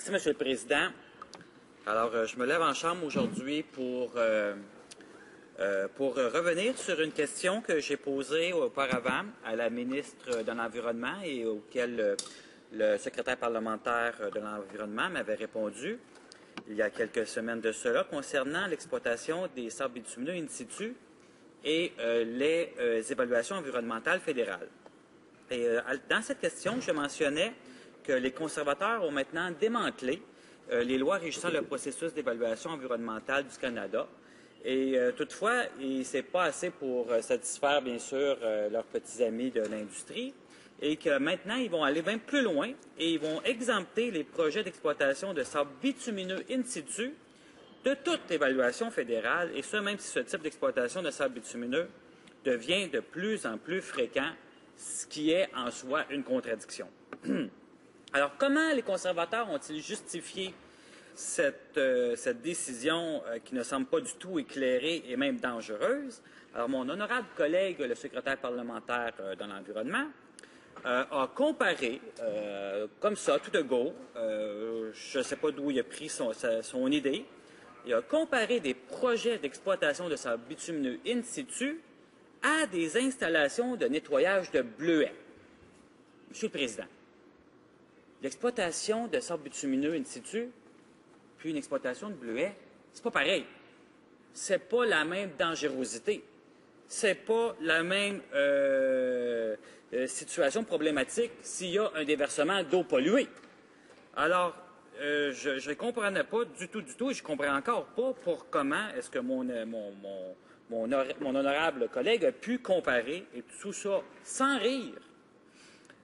Merci, Monsieur le Président. Alors, je me lève en chambre aujourd'hui pour revenir sur une question que j'ai posée auparavant à la ministre de l'Environnement et auquel le secrétaire parlementaire de l'Environnement m'avait répondu il y a quelques semaines de cela concernant l'exploitation des sables bitumineux in situ et les évaluations environnementales fédérales. Et dans cette question, je mentionnais que les conservateurs ont maintenant démantelé les lois régissant le processus d'évaluation environnementale du Canada. Et toutefois, ce n'est pas assez pour satisfaire, bien sûr, leurs petits amis de l'industrie. Et que maintenant, ils vont aller même plus loin et ils vont exempter les projets d'exploitation de sable bitumineux in situ de toute évaluation fédérale, et ce, même si ce type d'exploitation de sable bitumineux devient de plus en plus fréquent, ce qui est en soi une contradiction. Alors, comment les conservateurs ont-ils justifié cette décision qui ne semble pas du tout éclairée et même dangereuse? Alors, mon honorable collègue, le secrétaire parlementaire dans l'Environnement, a comparé, comme ça, tout de go, je ne sais pas d'où il a pris son idée, il a comparé des projets d'exploitation de sable bitumineux in situ à des installations de nettoyage de bleuets. Monsieur le Président, l'exploitation de sable bitumineux in situ, puis une exploitation de bleuets, c'est pas pareil. C'est pas la même dangerosité. C'est pas la même situation problématique s'il y a un déversement d'eau polluée. Alors, je ne comprenais pas du tout, et je ne comprends encore pas comment est-ce que mon honorable collègue a pu comparer, et tout ça sans rire,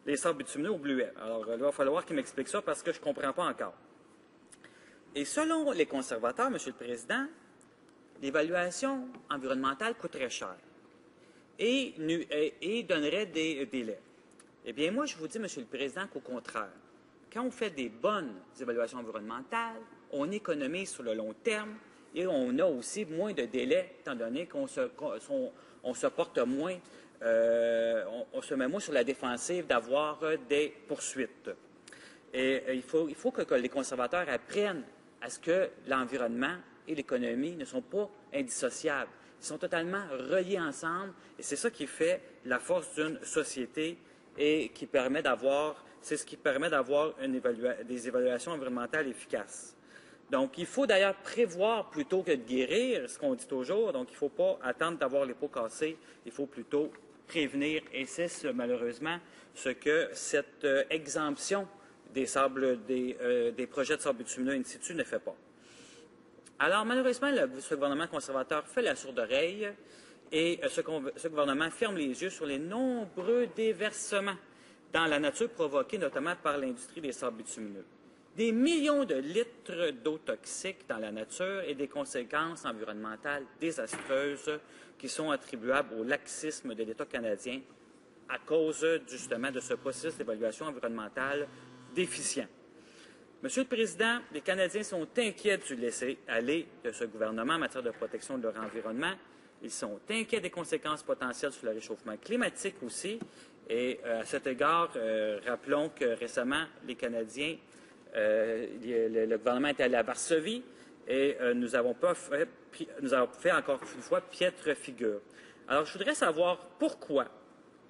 les sables bitumineux aux bleuets. Alors, il va falloir qu'il m'explique ça parce que je ne comprends pas encore. Et selon les conservateurs, Monsieur le Président, l'évaluation environnementale coûterait cher et donnerait des délais. Eh bien, moi, je vous dis, Monsieur le Président, qu'au contraire, quand on fait des bonnes évaluations environnementales, on économise sur le long terme et on a aussi moins de délais, étant donné qu'on se porte moins, on se met moins sur la défensive d'avoir des poursuites. Et il faut que les conservateurs apprennent à ce que l'environnement et l'économie ne sont pas indissociables. Ils sont totalement reliés ensemble et c'est ça qui fait la force d'une société et qui permet d'avoir, c'est ce qui permet d'avoir des évaluations environnementales efficaces. Donc, il faut d'ailleurs prévoir plutôt que de guérir, ce qu'on dit toujours. Donc, il ne faut pas attendre d'avoir les pots cassés, il faut plutôt prévenir. Et c'est malheureusement ce que cette exemption des projets de sable bitumineux in situ ne fait pas. Alors, malheureusement, ce gouvernement conservateur fait la sourde oreille et ce gouvernement ferme les yeux sur les nombreux déversements dans la nature provoqués notamment par l'industrie des sables bitumineux. Des millions de litres d'eau toxique dans la nature et des conséquences environnementales désastreuses qui sont attribuables au laxisme de l'État canadien à cause justement de ce processus d'évaluation environnementale déficient. Monsieur le Président, les Canadiens sont inquiets du laisser-aller de ce gouvernement en matière de protection de leur environnement. Ils sont inquiets des conséquences potentielles sur le réchauffement climatique aussi. Et à cet égard, rappelons que récemment, les Canadiens, le gouvernement est allé à Varsovie et nous avons fait encore une fois piètre figure. Alors, je voudrais savoir pourquoi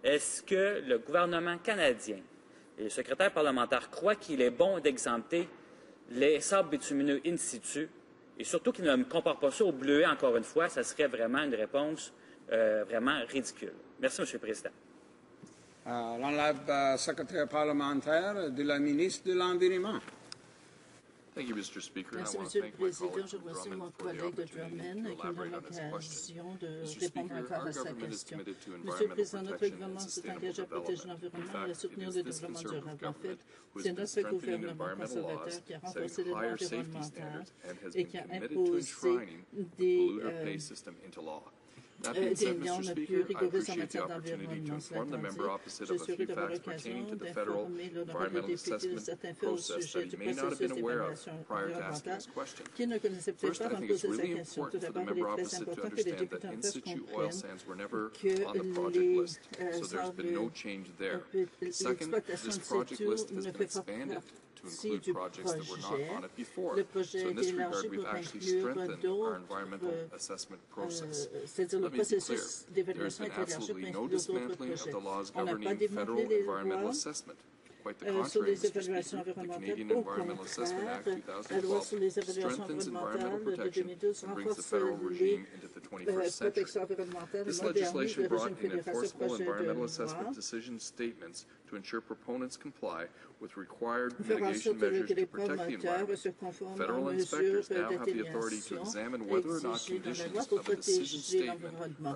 est-ce que le gouvernement canadien et le secrétaire parlementaire croient qu'il est bon d'exempter les sables bitumineux in situ et surtout qu'il ne compare pas ça au bleuet, encore une fois, ça serait vraiment une réponse vraiment ridicule. Merci, M. le Président. L'honorable secrétaire parlementaire de la ministre de l'Environnement. Merci, Monsieur le Président. Je remercie mon collègue Drummond qui me donne l'occasion de répondre encore à sa question. Monsieur le Président, notre gouvernement s'est engagé à protéger l'environnement et à soutenir le développement durable. En fait, c'est notre gouvernement conservateur qui a renforcé les lois environnementales et qui a imposé des normes plus rigoureuses en matière d'environnement. Je suis heureux d'avoir l'occasion d'informer l'honorable député de certains faits au sujet du processus d'évaluation environnementale qui ne connaissaient peut-être pas avant de poser sa question. Tout d'abord, il est très important que les députés en face comprennent que l'exploitation in situ ne fait pas partie du projet. Le projet a été élargi pour inclure d'autres, c'est-à-dire le processus d'évaluation est élargi pour inclure d'autres projets. On n'a pas démantelé les lois sur les évaluations environnementales. Au contraire, la loi sur les évaluations environnementales de 2012 renforce les protections environnementales et modernise le régime fédéral. Ce projet de loi faire en sorte que les promoteurs se conforment aux mesures d'atténuation exigées dans la loi pour protéger l'environnement.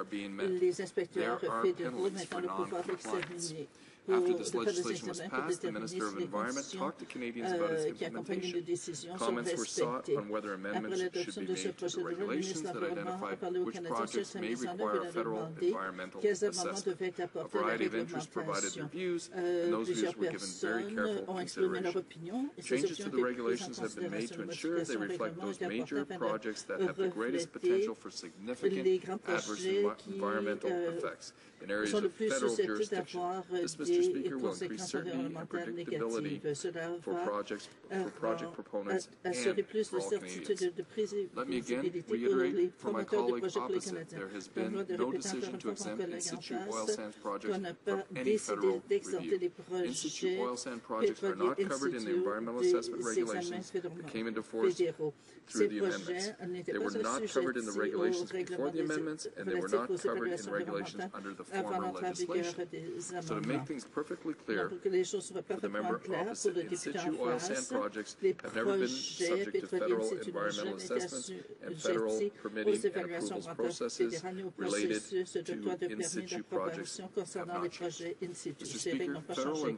Les inspecteurs fédéraux ont maintenant le pouvoir d'examiner de faire des examens pour déterminer si les conditions qui accompagnent une décision sont respectées. Après l'adoption de ce projet de loi, le ministre de l'Environnement a parlé aux Canadiens sur sa mise en œuvre et a demandé quels amendements devaient être apportés à la réglementation. Plusieurs personnes ont exprimé leur opinion et ces opinions ont été prises en considération. La modification du règlement est importante afin de refléter les grands projets qui sont le plus susceptibles d'avoir des conséquences environnementales négatives. Cela va assurer plus de certitude de prévisibilité pour les promoteurs de projets pour les Canadiens. Permettez-moi de répéter encore une fois mon collègue en face qu'on n'a pas décidé d'exempter les projets pétroliers des examens fédéraux. Ces projets n'étaient pas assujettis au règlement relatif aux évaluations environnementales avant l'entrée en vigueur des amendements. Pour que les choses soient parfaitement claires pour le député en face, les projets pétroliers institutionnels étaient assujettis aux évaluations environnementales fédérales et au processus de droit de permis d'approbation concernant les projets in situ. Ces règles n'ont pas changé.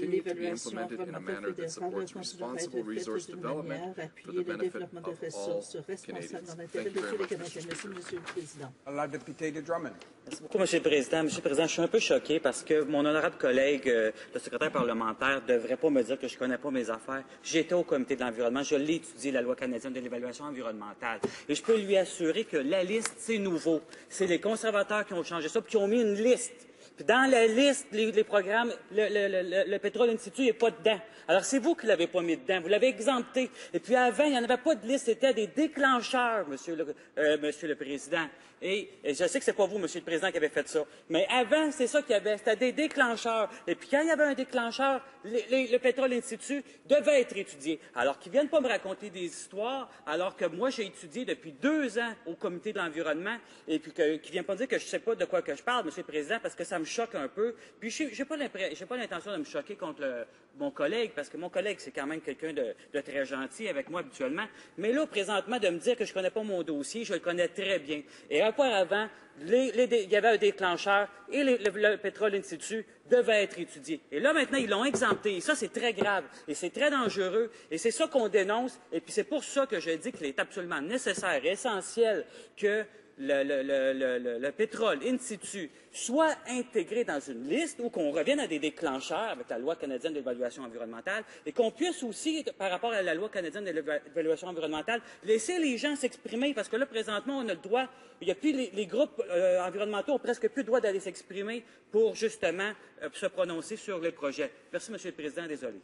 L'évaluation environnementale fédérale continuera à être faite d'une manière à appuyer le développement des ressources responsables dans l'intérêt de tous les Canadiens. Merci, Monsieur le Président. La députée de Drummond. Merci beaucoup, Monsieur le Président. Monsieur le Président, je suis un peu choqué parce que mon honorable collègue, le secrétaire parlementaire, ne devrait pas me dire que je ne connais pas mes affaires. J'étais au comité de l'environnement, je l'ai étudié, la loi canadienne de l'évaluation environnementale. Et je peux lui assurer que la liste, c'est nouveau. C'est les conservateurs qui ont changé ça, puis qui ont mis une liste. Puis dans la liste, les programmes, le pétrole institut n'est pas dedans. Alors, c'est vous qui ne l'avez pas mis dedans. Vous l'avez exempté. Et puis avant, il n'y en avait pas de liste. C'était des déclencheurs, Monsieur le Président. Et je sais que c'est pas vous, Monsieur le Président, qui avez fait ça. Mais avant, c'est ça qu'il y avait. C'était des déclencheurs. Et puis quand il y avait un déclencheur, le pétrole institut devait être étudié. Alors qu'ils viennent pas me raconter des histoires, alors que moi, j'ai étudié depuis 2 ans au comité de l'environnement, et puis qu'ils ne viennent pas dire que je ne sais pas de quoi que je parle, Monsieur le Président, parce que ça me choque un peu. Puis j'ai pas l'intention de me choquer contre mon collègue, parce que mon collègue, c'est quand même quelqu'un de très gentil avec moi habituellement. Mais là, présentement, de me dire que je ne connais pas mon dossier, je le connais très bien. Et auparavant, il y avait un déclencheur et le pétrole institut devait être étudié. Et là, maintenant, ils l'ont exempté. Et ça, c'est très grave. Et c'est très dangereux. Et c'est ça qu'on dénonce. Et puis, c'est pour ça que je dis qu'il est absolument nécessaire et essentiel que le pétrole in situ soit intégré dans une liste ou qu'on revienne à des déclencheurs avec la loi canadienne d'évaluation environnementale et qu'on puisse aussi, par rapport à la loi canadienne d'évaluation environnementale, laisser les gens s'exprimer parce que là, présentement, on a le droit, il y a plus les groupes environnementaux ont presque plus le droit d'aller s'exprimer pour justement se prononcer sur les projets. Merci, Monsieur le Président. Désolé.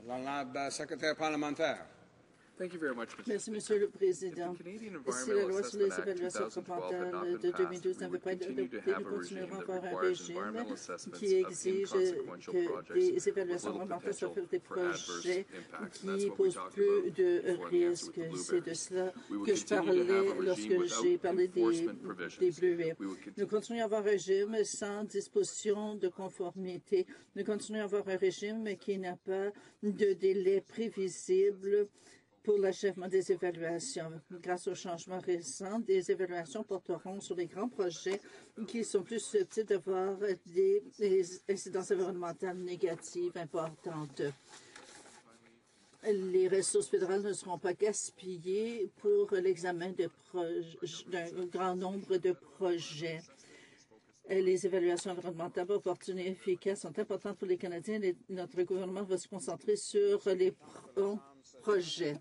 L'honorable secrétaire parlementaire. Merci, Monsieur le Président. Si la loi sur les évaluations environnementales de 2012 n'avait pas été adoptée, nous continuerons à avoir un régime qui exige que des évaluations environnementales soient faites des projets qui posent plus de risques. C'est de cela que je parlais lorsque j'ai parlé des bleuets. Nous continuons à avoir un régime sans disposition de conformité. Nous continuons à avoir un régime qui n'a pas de délai prévisible pour l'achèvement des évaluations. Grâce aux changements récents, des évaluations porteront sur les grands projets qui sont plus susceptibles d'avoir des incidences environnementales négatives importantes. Les ressources fédérales ne seront pas gaspillées pour l'examen d'un grand nombre de projets. Les évaluations environnementales opportunes et efficaces sont importantes pour les Canadiens et notre gouvernement va se concentrer sur les projets.